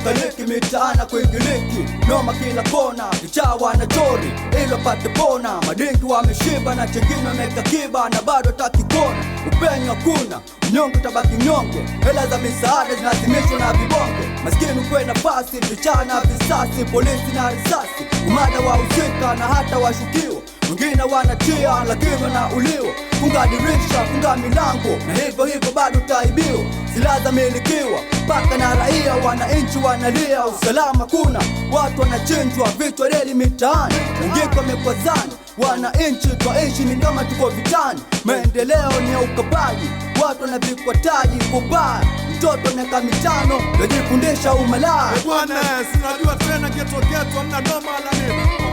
kukaliki mitaana kuingiliki, noma kila kona, vichawa na chori ilo pate pona. Madingi wameshiba na chengine wameka kiba na bado taki kona. Upenyo kuna, mnyonge tabaki mnyonge, hela za misaada zinazimishwa na vibonge. Maskini kwe nafasi, vichana visasi, polisi na risasi, umada wa usika na hata washukiwa. Wengine wanatia lakini wanauliwa. Funga dirisha, funga milango, na hivyo hivyo bado taibiwa. Silaha zamilikiwa, mpaka na raia wananchi wanalia. Usalama kuna, watu wanachinjwa, vichwa reli mitaani. Wengine wamekwazana, wananchi twaishi ni kama tuko vitani. Maendeleo ni ya ukabaji, watu wanavikwa taji kubaya. Mtoto miaka 5 yajifundisha umalaya. Bwana, sinajua tena geto hamna noma la nini.